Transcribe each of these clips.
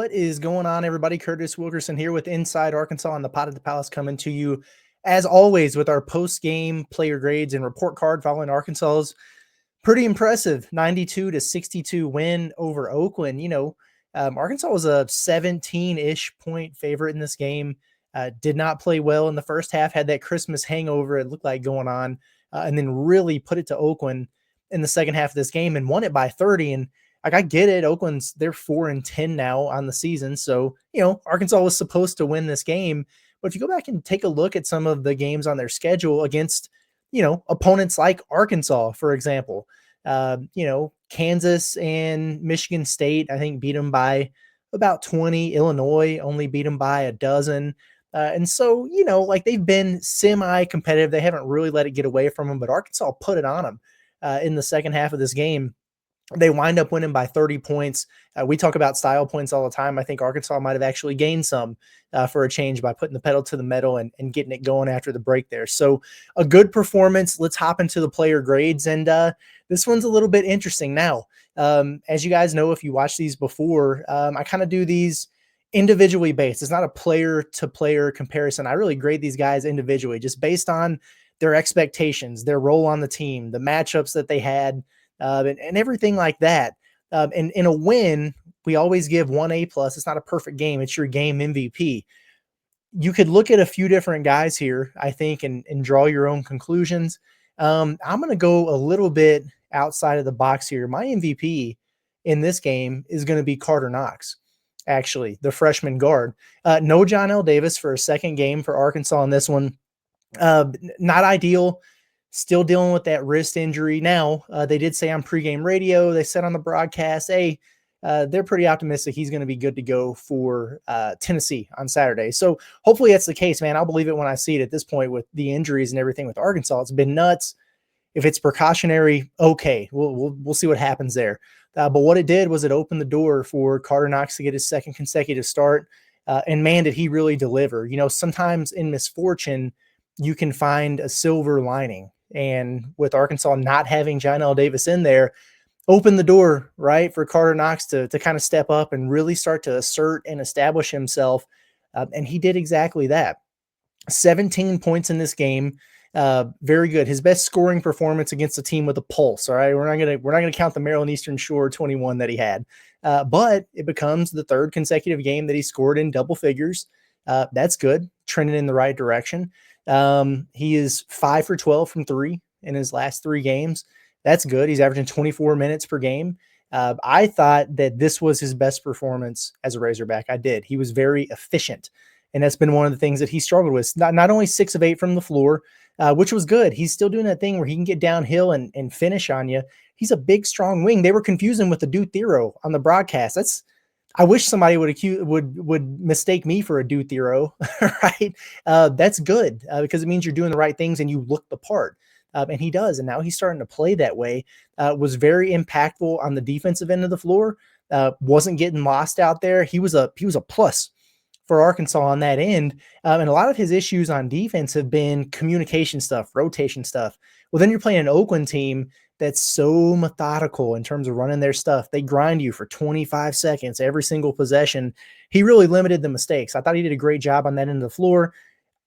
What is going on, everybody? Curtis Wilkerson here with Inside Arkansas on the Pot at the Palace, coming to you, as always, with our post-game player grades and report card following Arkansas's pretty impressive 92-62 win over Oakland. Arkansas was a 17-ish point favorite in this game. Did not play well in the first half, had that Christmas hangover, it looked like, going on, and then really put it to Oakland in the second half of this game and won it by 30. And I get it. They're 4-10 now on the season. So, Arkansas was supposed to win this game. But if you go back and take a look at some of the games on their schedule against, opponents like Arkansas, for example, Kansas and Michigan State, I think, beat them by about 20. Illinois only beat them by a dozen. And so, they've been semi-competitive. They haven't really let it get away from them, but Arkansas put it on them in the second half of this game. They wind up winning by 30 points. We talk about style points all the time. I think Arkansas might have actually gained some for a change by putting the pedal to the metal and getting it going after the break there. So a good performance. Let's hop into the player grades. And this one's a little bit interesting now. As you guys know, if you watched these before, I kind of do these individually based. It's not a player-to-player comparison. I really grade these guys individually, just based on their expectations, their role on the team, the matchups that they had, and everything like that. And in a win, we always give 1 A+. It's not a perfect game. It's your game MVP. You could look at a few different guys here, I think, and draw your own conclusions. I'm going to go a little bit outside of the box here. My MVP in this game is going to be Carter Knox, actually, the freshman guard. No John L. Davis for a second game for Arkansas in this one. Not ideal. Still dealing with that wrist injury. Now, they did say on pregame radio, they said on the broadcast, hey, they're pretty optimistic he's going to be good to go for Tennessee on Saturday. So hopefully that's the case, man. I'll believe it when I see it at this point with the injuries and everything with Arkansas. It's been nuts. If it's precautionary, okay, we'll see what happens there. But what it did was it opened the door for Carter Knox to get his second consecutive start. And man, did he really deliver. Sometimes in misfortune, you can find a silver lining. And with Arkansas not having John L. Davis in there, open the door, right, for Carter Knox to kind of step up and really start to assert and establish himself. And he did exactly that. 17 points in this game. Very good. His best scoring performance against a team with a pulse. All right. We're not going to count the Maryland Eastern Shore 21 that he had. But it becomes the third consecutive game that he scored in double figures. That's good. Trending in the right direction. He is 5 for 12 from 3 in his last 3 games. That's good. He's averaging 24 minutes per game. I thought that this was his best performance as a Razorback. I did. He was very efficient. And that's been one of the things that he struggled with. Not only 6 of 8 from the floor, which was good. He's still doing that thing where he can get downhill and finish on you. He's a big, strong wing. They were confusing with the Dude Thero on the broadcast. I wish somebody would mistake me for a Dude Thero, right? That's good because it means you're doing the right things and you look the part. And he does. And now he's starting to play that way. Was very impactful on the defensive end of the floor. Wasn't getting lost out there. He was a plus for Arkansas on that end. And a lot of his issues on defense have been communication stuff, rotation stuff. Well, then you're playing an Oakland team that's so methodical in terms of running their stuff. They grind you for 25 seconds every single possession. He really limited the mistakes. I thought he did a great job on that end of the floor.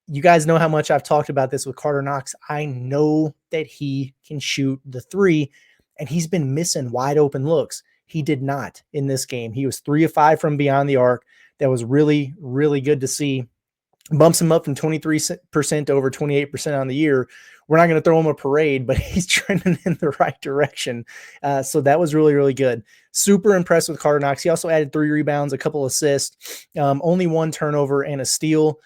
You guys know how much I've talked about this with Carter Knox. I know that he can shoot the 3, and he's been missing wide open looks. He did not in this game. He was 3 of 5 from beyond the arc. That was really, really good to see. Bumps him up from 23% to over 28% on the year. We're not going to throw him a parade, but he's trending in the right direction. So that was really, really good. Super impressed with Carter Knox. He also added 3 rebounds, a couple assists, only 1 turnover and a steal.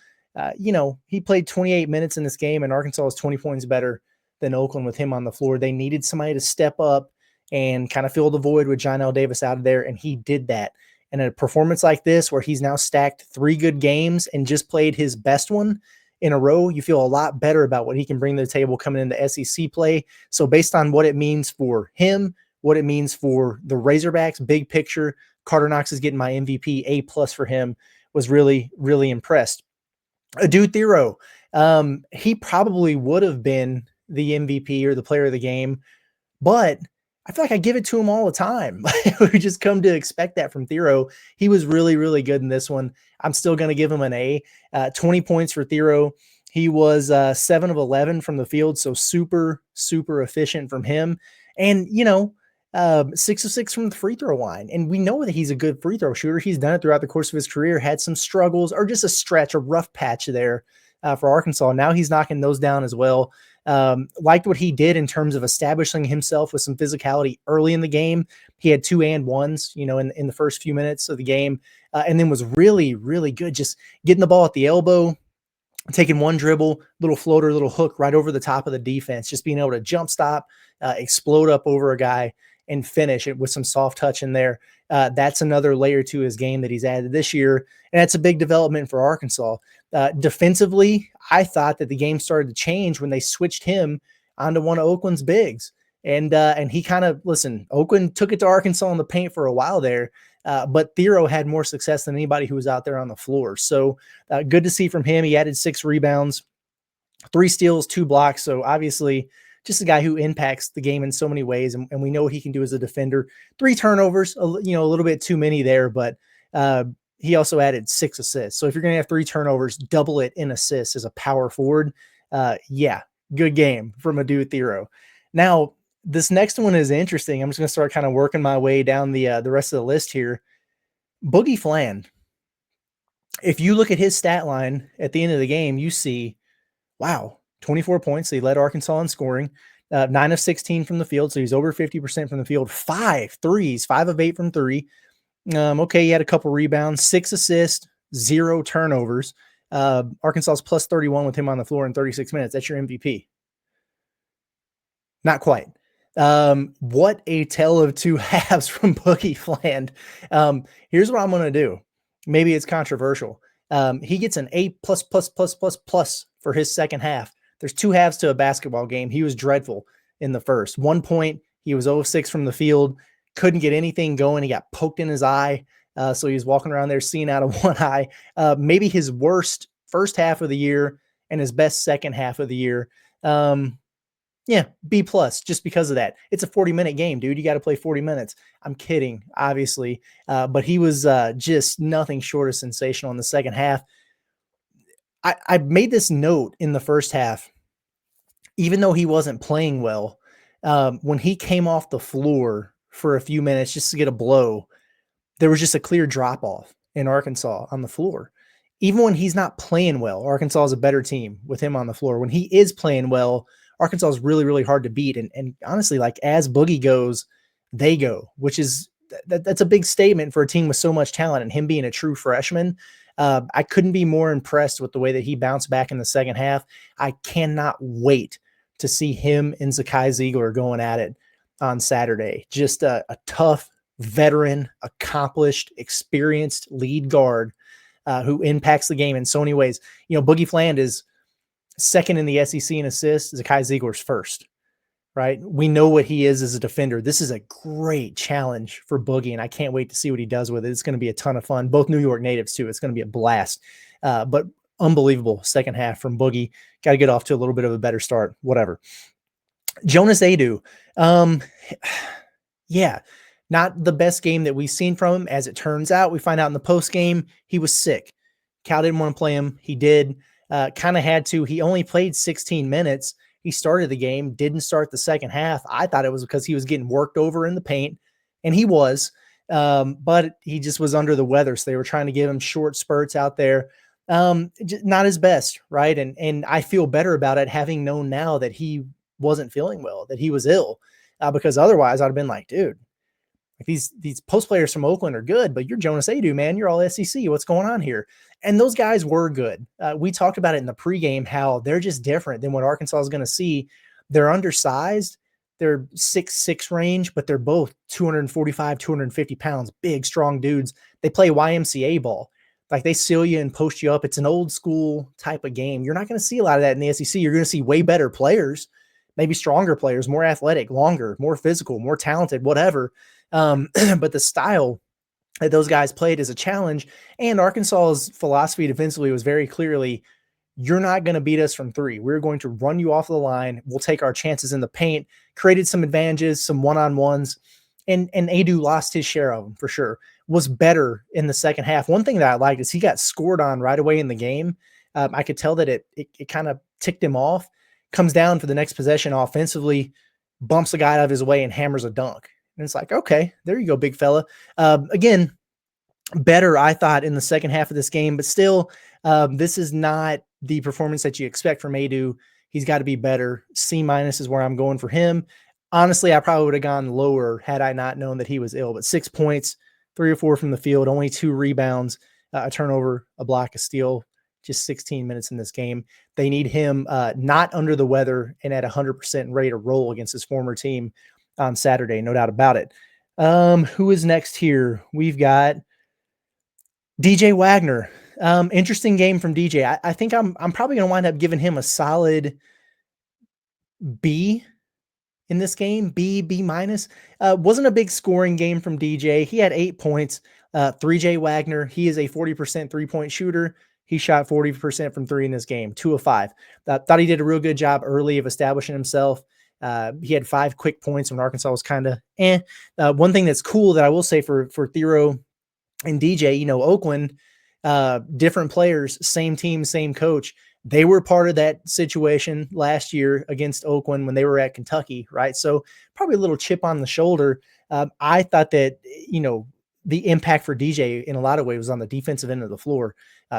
He played 28 minutes in this game, and Arkansas was 20 points better than Oakland with him on the floor. They needed somebody to step up and kind of fill the void with John L. Davis out of there, and he did that. And a performance like this, where he's now stacked 3 good games and just played his best one in a row, you feel a lot better about what he can bring to the table coming into SEC play. So based on what it means for him, what it means for the Razorbacks, big picture, Carter Knox is getting my MVP. A+ for him. Was really, really impressed. A Dude Thero, he probably would have been the MVP or the player of the game, but I feel like I give it to him all the time. We just come to expect that from Thero. He was really, really good in this one. I'm still going to give him an A. 20 points for Thero. He was 7 of 11 from the field, so super, super efficient from him. And, 6 of 6 from the free throw line. And we know that he's a good free throw shooter. He's done it throughout the course of his career, had some struggles or just a stretch, a rough patch there for Arkansas. Now he's knocking those down as well. Liked what he did in terms of establishing himself with some physicality early in the game. He had 2 and 1s, in the first few minutes of the game, and then was really, really good just getting the ball at the elbow, taking one dribble, little floater, little hook right over the top of the defense, just being able to jump stop, explode up over a guy and finish it with some soft touch in there. That's another layer to his game that he's added this year, and that's a big development for Arkansas. Defensively, I thought that the game started to change when they switched him onto one of Oakland's bigs. And he kind of, listen, Oakland took it to Arkansas in the paint for a while there, but Thero had more success than anybody who was out there on the floor. So good to see from him. He added 6 rebounds, 3 steals, 2 blocks. So obviously just a guy who impacts the game in so many ways. And we know what he can do as a defender. 3 turnovers, a little bit too many there, but he also added 6 assists. So if you're going to have 3 turnovers, double it in assists as a power forward. Yeah, good game from a dude Thero. Now, this next one is interesting. I'm just going to start kind of working my way down the rest of the list here. Boogie Fland. If you look at his stat line at the end of the game, you see, wow, 24 points. He led Arkansas in scoring, 9 of 16 from the field. So he's over 50% from the field, 5 threes, 5 of 8 from 3. Okay, he had a couple rebounds, 6 assists, 0 turnovers. Arkansas's plus 31 with him on the floor in 36 minutes. That's your MVP. Not quite. What a tale of 2 halves from Boogie Fland. Here's what I'm going to do. Maybe it's controversial. He gets an A++++ for his second half. There's 2 halves to a basketball game. He was dreadful in the first. 1 point, he was 0 of 6 from the field. Couldn't get anything going. He got poked in his eye. So he was walking around there seeing out of one eye. Maybe his worst first half of the year and his best second half of the year. Yeah, B+, just because of that. It's a 40-minute game, dude. You got to play 40 minutes. I'm kidding, obviously. But he was just nothing short of sensational in the second half. I made this note in the first half, even though he wasn't playing well, when he came off the floor for a few minutes just to get a blow, there was just a clear drop-off in Arkansas on the floor. Even when he's not playing well, Arkansas is a better team with him on the floor. When he is playing well, Arkansas is really, really hard to beat. And honestly, like as Boogie goes, they go, which is that's a big statement for a team with so much talent and him being a true freshman. I couldn't be more impressed with the way that he bounced back in the second half. I cannot wait to see him and Zakai Ziegler going at it on Saturday. Just a tough, veteran, accomplished, experienced lead guard who impacts the game in so many ways. Boogie Fland is second in the SEC in assists. Zakai Ziegler's first, right? We know what he is as a defender. This is a great challenge for Boogie, and I can't wait to see what he does with it. It's going to be a ton of fun. Both New York natives, too. It's going to be a blast. But unbelievable second half from Boogie. Got to get off to a little bit of a better start. Whatever. Jonas Adu. Yeah, not the best game that we've seen from him. As it turns out, we find out in the post game, he was sick. Cal didn't want to play him. He did. Kind of had to. He only played 16 minutes. He started the game, didn't start the second half. I thought it was because he was getting worked over in the paint, and he was. But he just was under the weather, so they were trying to give him short spurts out there. Not his best, right? And I feel better about it having known now that he wasn't feeling well, that he was ill, because otherwise I'd have been like, dude, like these post players from Oakland are good, but you're Jonas Adu, man. You're all SEC. What's going on here? And those guys were good. We talked about it in the pregame, how they're just different than what Arkansas is going to see. They're undersized. They're 6'6" range, but they're both 245, 250 pounds, big, strong dudes. They play YMCA ball. Like they seal you and post you up. It's an old school type of game. You're not going to see a lot of that in the SEC. You're going to see way better players, maybe stronger players, more athletic, longer, more physical, more talented, whatever. But the style that those guys played is a challenge. And Arkansas's philosophy defensively was very clearly you're not going to beat us from three. We're going to run you off the line. We'll take our chances in the paint, created some advantages, some one-on-ones, and Adu lost his share of them for sure. Was better in the second half. One thing that I liked is he got scored on right away in the game. I could tell that it kind of ticked him off. Comes down for the next possession offensively, bumps a guy out of his way and hammers a dunk. And it's like, okay, there you go, big fella. Again, better, I thought, in the second half of this game, but still, this is not the performance that you expect from Adu. He's got to be better. C- is where I'm going for him. Honestly, I probably would have gone lower had I not known that he was ill, but 6 points, 3 or 4 from the field, only 2 rebounds, a turnover, a block, a steal, just 16 minutes in this game. They need him not under the weather and at 100% ready to roll against his former team on Saturday, no doubt about it. Who is next here? We've got DJ Wagner. Interesting game from DJ. I think I'm probably going to wind up giving him a solid B in this game. B minus. Wasn't a big scoring game from DJ. He had 8 points. 3J Wagner, he is a 40% 3-point shooter. He shot 40% from three in this game, 2 of 5. Thought he did a real good job early of establishing himself. He had 5 quick points when Arkansas was kind of one thing that's cool that I will say for Thero and DJ, you know, Oakland, different players, same team, same coach. They were part of that situation last year against Oakland when they were at Kentucky, right? So probably a little chip on the shoulder. I thought that, you know, the impact for DJ in a lot of ways was on the defensive end of the floor.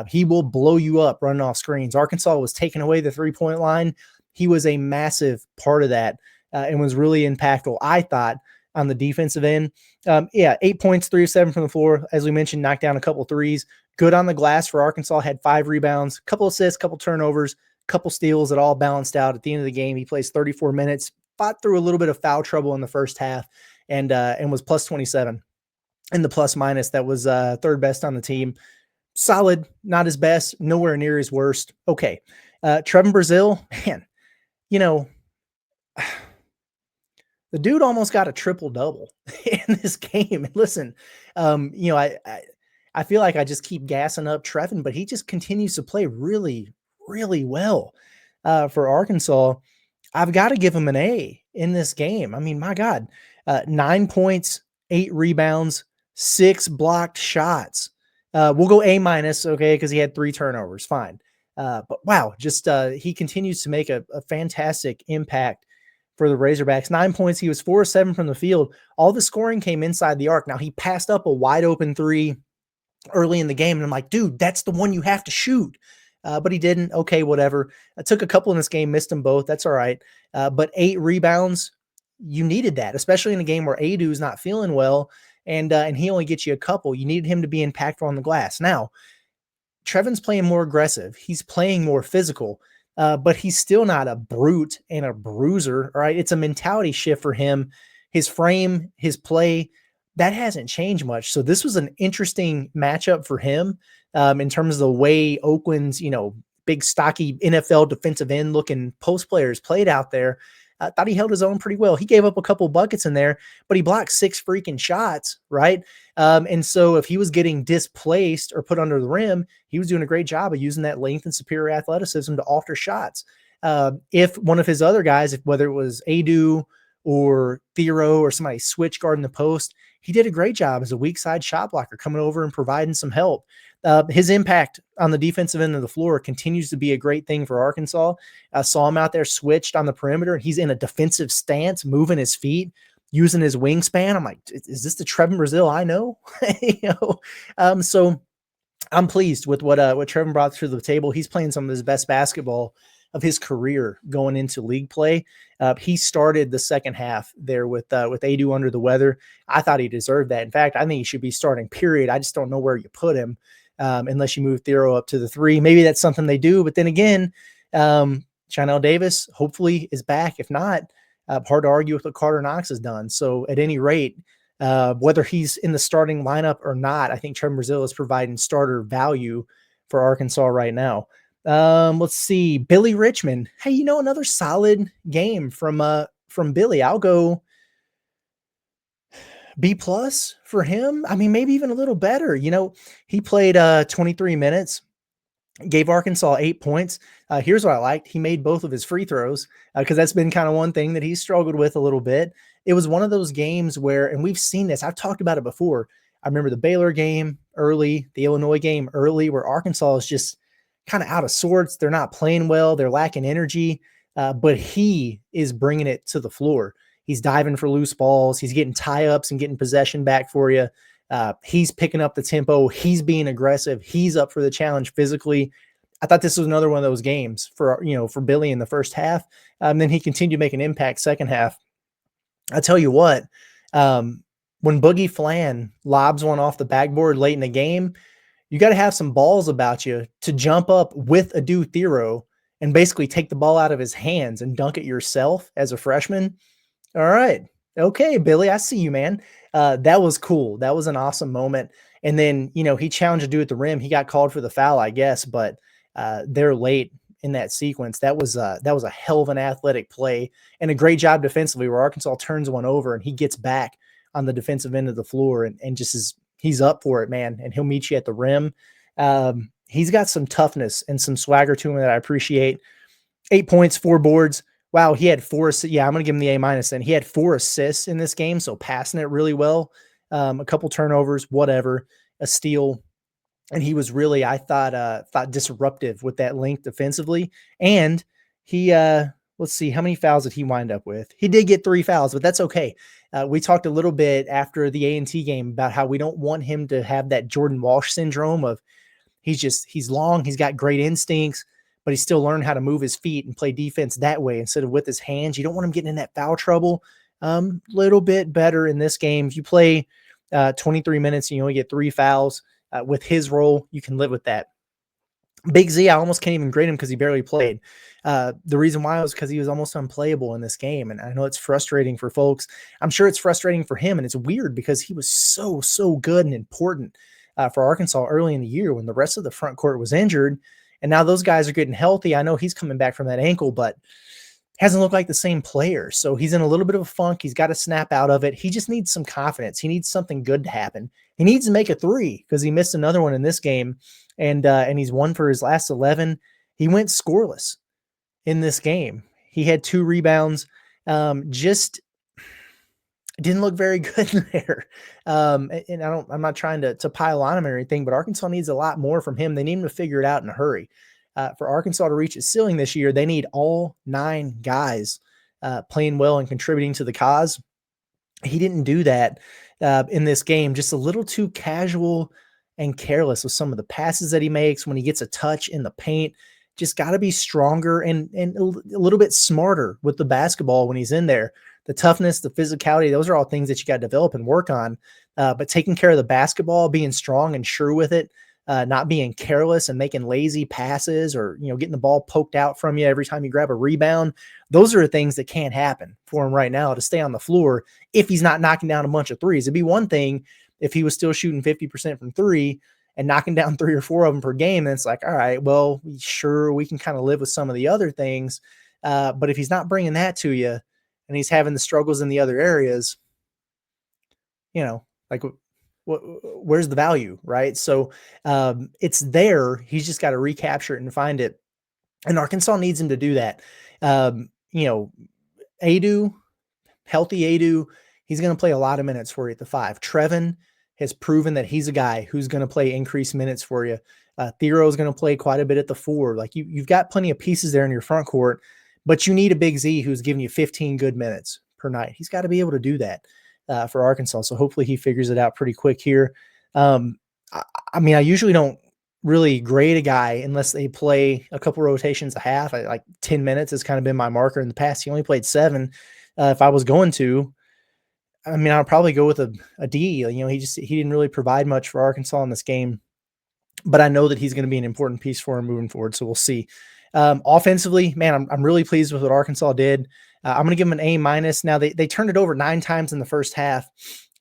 He will blow you up running off screens. Arkansas was taking away the 3-point line. He was a massive part of that and was really impactful, I thought, on the defensive end. 8 points, 3 of 7 from the floor. As we mentioned, knocked down a couple threes. Good on the glass for Arkansas, had 5 rebounds, couple assists, couple turnovers, couple steals. It all balanced out. At the end of the game, he plays 34 minutes, fought through a little bit of foul trouble in the first half, and was plus 27 in the plus minus. That was third best on the team. Solid, not his best, nowhere near his worst. Okay. Trevon Brazil, man, you know, the dude almost got a triple-double in this game. Listen, you know, I feel like I just keep gassing up Trevon, but he just continues to play really, really well for Arkansas. I've got to give him an A in this game. I mean, my God, 9 points, 8 rebounds, 6 blocked shots. We'll go A minus, okay, because he had 3 turnovers. Fine. But wow, just he continues to make a fantastic impact for the Razorbacks. 9 points. He was 4 of 7 from the field. All the scoring came inside the arc. Now, he passed up a wide open 3 early in the game, and I'm like, dude, that's the one you have to shoot. But he didn't. Okay, whatever. I took a couple in this game, missed them both. That's all right. But 8 rebounds, you needed that, especially in a game where Adu's not feeling well, and he only gets you a couple. You needed him to be impactful on the glass. Now, Trevon's playing more aggressive. He's playing more physical, but he's still not a brute and a bruiser. All right. It's a mentality shift for him. His frame, his play, that hasn't changed much. So this was an interesting matchup for him in terms of the way Oakland's, you know, big stocky NFL defensive end looking post players played out there. I thought he held his own pretty well. He gave up a couple buckets in there, but he blocked 6 freaking shots, right? And so if he was getting displaced or put under the rim, he was doing a great job of using that length and superior athleticism to alter shots. If one of his other guys, whether it was Adu or Thero or somebody switch guarding the post, he did a great job as a weak side shot blocker coming over and providing some help. His impact on the defensive end of the floor continues to be a great thing for Arkansas. I saw him out there switched on the perimeter. He's in a defensive stance, moving his feet, using his wingspan. I'm like, is this the Trevon Brazil I know? So I'm pleased with what Trevon brought to the table. He's playing some of his best basketball of his career going into league play. He started the second half there with Adu under the weather. I thought he deserved that. In fact, I think he should be starting, period. I just don't know where you put him unless you move Thero up to the 3. Maybe that's something they do. But then again, Chanel Davis hopefully is back. If not, hard to argue with what Carter Knox has done. So at any rate, whether he's in the starting lineup or not, I think Trevon Brazil is providing starter value for Arkansas right now. Let's see, Billy Richmond. Hey, you know, another solid game from Billy. I'll go B+ for him. I mean, maybe even a little better. You know, he played 23 minutes. Gave Arkansas 8 points. Here's what I liked. He made both of his free throws because that's been kind of one thing that he's struggled with a little bit. It was one of those games where, and we've seen this, I've talked about it before. I remember the Baylor game early, the Illinois game early, where Arkansas is just kind of out of sorts. They're not playing well. They're lacking energy, but he is bringing it to the floor. He's diving for loose balls. He's getting tie-ups and getting possession back for you. He's picking up the tempo. He's being aggressive. He's up for the challenge physically. I thought this was another one of those games for Billy in the first half. Then he continued to make an impact second half. I tell you what, when Boogie Fland lobs one off the backboard late in the game, you got to have some balls about you to jump up with a Adu Thero and basically take the ball out of his hands and dunk it yourself as a freshman. All right. Okay, Billy, I see you, man. That was cool. That was an awesome moment. And then, he challenged Adu at the rim. He got called for the foul, I guess, but they're late in that sequence. That was a hell of an athletic play and a great job defensively where Arkansas turns one over and he gets back on the defensive end of the floor and just he's up for it, man. And he'll meet you at the rim. He's got some toughness and some swagger to him that I appreciate. 8 points, 4 boards. Wow, he had 4 assists. Yeah, I'm going to give him the A- then. He had 4 assists in this game, so passing it really well. A couple turnovers, whatever, a steal. And he was really, I thought disruptive with that length defensively. And he, let's see, how many fouls did he wind up with? He did get 3 fouls, but that's okay. We talked a little bit after the A&T game about how we don't want him to have that Jordan Walsh syndrome of he's long, he's got great instincts, but he still learned how to move his feet and play defense that way instead of with his hands. You don't want him getting in that foul trouble. Little bit better in this game. If you play 23 minutes and you only get 3 fouls with his role, you can live with that. Big Z, I almost can't even grade him because he barely played. The reason why was because he was almost unplayable in this game. And I know it's frustrating for folks. I'm sure it's frustrating for him. And it's weird because he was so good and important for Arkansas early in the year when the rest of the front court was injured. And now those guys are getting healthy. I know he's coming back from that ankle, but hasn't looked like the same player. So he's in a little bit of a funk. He's got to snap out of it. He just needs some confidence. He needs something good to happen. He needs to make a 3 because he missed another one in this game. And he's 1 for his last 11. He went scoreless in this game. He had 2 rebounds. Just didn't look very good there. And I'm not trying to pile on him or anything, but Arkansas needs a lot more from him. They need him to figure it out in a hurry. For Arkansas to reach its ceiling this year, they need all 9 guys playing well and contributing to the cause. He didn't do that in this game. Just a little too casual and careless with some of the passes that he makes when he gets a touch in the paint. Just got to be stronger and a little bit smarter with the basketball when he's in there. The toughness, the physicality, those are all things that you got to develop and work on. But taking care of the basketball, being strong and sure with it, not being careless and making lazy passes or, getting the ball poked out from you every time you grab a rebound. Those are the things that can't happen for him right now to stay on the floor if he's not knocking down a bunch of threes. It'd be one thing if he was still shooting 50% from 3 and knocking down 3 or 4 of them per game. Then it's like, all right, well, sure, we can kind of live with some of the other things. But if he's not bringing that to you and he's having the struggles in the other areas, like where's the value, right? So it's there. He's just got to recapture it and find it. And Arkansas needs him to do that. Adu, healthy Adu, he's going to play a lot of minutes for you at the 5. Trevon has proven that he's a guy who's going to play increased minutes for you. Thero is going to play quite a bit at the 4. Like you've got plenty of pieces there in your front court, but you need a Big Z who's giving you 15 good minutes per night. He's got to be able to do that for Arkansas. So hopefully he figures it out pretty quick here. I usually don't really grade a guy unless they play a couple rotations a half. Like 10 minutes has kind of been my marker in the past. He only played 7. If I was going to, I'll probably go with a D. He didn't really provide much for Arkansas in this game, but I know that he's going to be an important piece for him moving forward. So we'll see. Offensively, man, I'm really pleased with what Arkansas did. I'm going to give them an A-. Now they turned it over 9 times in the first half.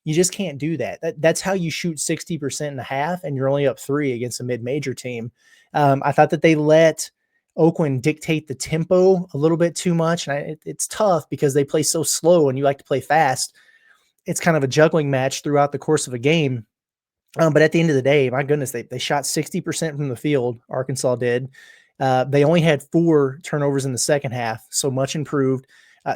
You just can't do that. That's how you shoot 60% in a half, and you're only up 3 against a mid-major team. I thought that they let Oakland dictate the tempo a little bit too much, and it's tough because they play so slow and you like to play fast. It's kind of a juggling match throughout the course of a game. But at the end of the day, my goodness, they shot 60% from the field. Arkansas did. They only had 4 turnovers in the second half, so much improved.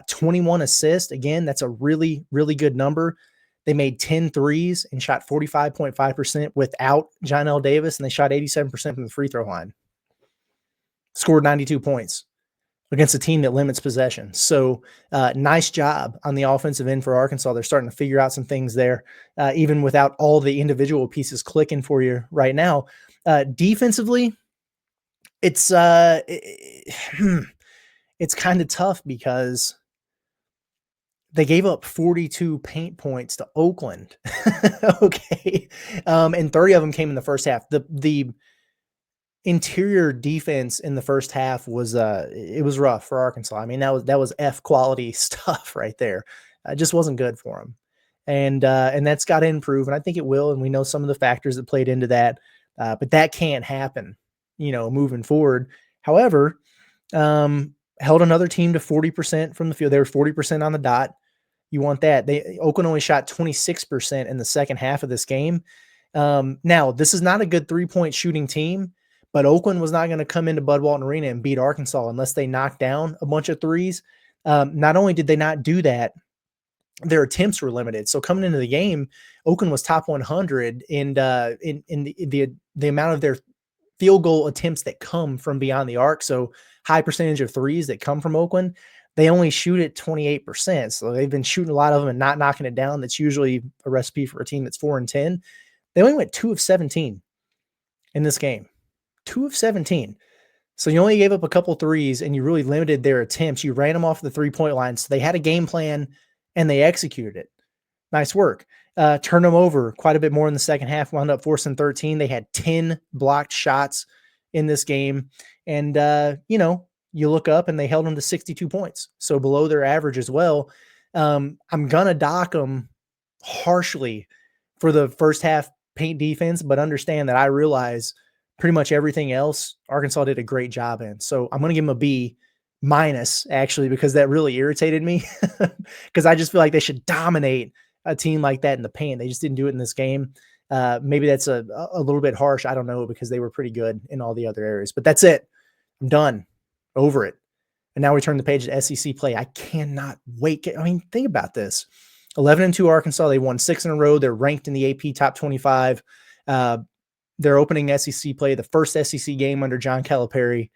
21 assists. Again, that's a really, really good number. They made 10 threes and shot 45.5% without John L. Davis, and they shot 87% from the free throw line. Scored 92 points against a team that limits possession. So nice job on the offensive end for Arkansas. They're starting to figure out some things there, even without all the individual pieces clicking for you right now. Defensively, it's it's kind of tough because they gave up 42 paint points to Oakland. Okay. And 30 of them came in the first half. The interior defense in the first half was it was rough for Arkansas. I mean, that was F quality stuff right there. It just wasn't good for them. And that's got to improve, and I think it will. And we know some of the factors that played into that, but that can't happen, moving forward. However, held another team to 40% from the field. They were 40% on the dot. You want that. Oakland only shot 26% in the second half of this game. Now, this is not a good 3-point shooting team, but Oakland was not going to come into Bud Walton Arena and beat Arkansas unless they knocked down a bunch of threes. Not only did they not do that, their attempts were limited. So coming into the game, Oakland was top 100 in the amount of their field goal attempts that come from beyond the arc. So high percentage of threes that come from Oakland. They only shoot at 28%. So they've been shooting a lot of them and not knocking it down. That's usually a recipe for a team that's 4-10. They only went 2 of 17 in this game. 2 of 17. So you only gave up a couple threes and you really limited their attempts. You ran them off the 3-point line. So they had a game plan and they executed it. Nice work. Turned them over quite a bit more in the second half, wound up forcing 13. They had 10 blocked shots in this game. And, you look up and they held them to 62 points. So below their average as well. I'm going to dock them harshly for the first half paint defense, but understand that I realize pretty much everything else Arkansas did a great job in. So I'm going to give them a B- actually, because that really irritated me because I just feel like they should dominate a team like that in the paint. They just didn't do it in this game. Maybe that's a little bit harsh. I don't know, because they were pretty good in all the other areas, but that's it. I'm done. Over it. And now we turn the page to SEC play. I cannot wait. I mean, think about this. 11-2 Arkansas. They won 6 in a row. They're ranked in the AP top 25. They're opening SEC play, the first SEC game under John Calipari.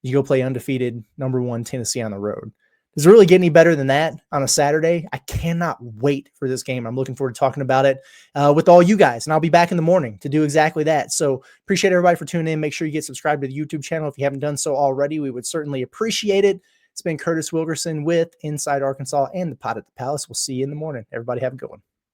You go play undefeated number 1 Tennessee on the road. Does it really get any better than that on a Saturday? I cannot wait for this game. I'm looking forward to talking about it with all you guys, and I'll be back in the morning to do exactly that. So appreciate everybody for tuning in. Make sure you get subscribed to the YouTube channel if you haven't done so already. We would certainly appreciate it. It's been Curtis Wilkerson with Inside Arkansas and the Pot at the Palace. We'll see you in the morning. Everybody have a good one.